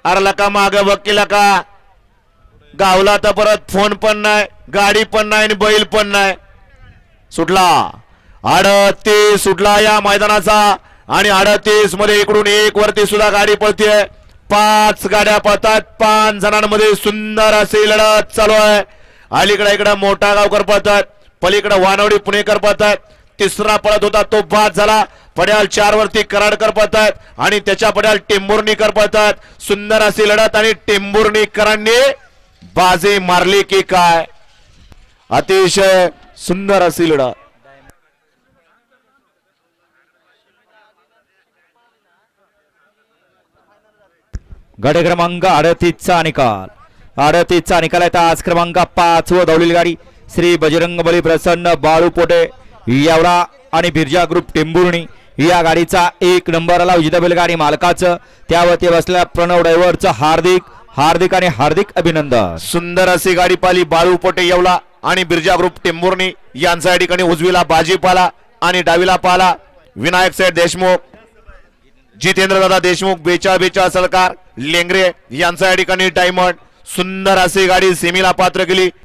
अरला का माग बघ का गावला तर परत फोन पण नाही, गाडी पण नाही आणि बैल पण नाही. सुटला 38 सुटला या मैदानाचा आणि 38 मध्ये इकडून एक वरती सुद्धा गाडी पळतीये. 5 गाड्या पळतात, 5 जणांमध्ये सुंदर अशी लढत चालू आहे. अलीकडे इकडे मोठा गावकर पळतात, पलीकडे वानवडी पुणेकर पळतात. तिसरा पळत होता तो बाद झाला. पड्याल 4 वरती कराडकर पळतात आणि त्याच्या पड्याल टेंभुर्णीकर पळतात. सुंदर अशी लढत आणि टेंभुर्णीकरांनी बाजी मारली की काय, अतिशय सुंदर अशी लढत. गट क्रमांक 38चा निकाल. 38चा निकाल आहे. आज क्रमांक 5 व धावलेली गाडी श्री बजरंगबली प्रसन्न बाळू पोटे येवला आणि बिरजा ग्रुप टेंभुर्णी या गाडीचा 1 नंबरला उजिता बैलगाडी मालकाचं त्यावरती बसलेल्या प्रणव ड्रायव्हरचं हार्दिक आणि हार्दिक अभिनंदन. सुंदर अशी गाडी पाली बाळू पोटे येवला आणि बिरजा ग्रुप टेंभुर्णी यांचा या ठिकाणी उजवीला बाजीपाला आणि डावीला पाला विनायक सेठ देशमुख, जितेंद्र दादा देशमुख, 42 सरकार लेंगरे यांचा या ठिकाणी डायमंड. सुंदर अशी गाडी सेमीला पात्र केली.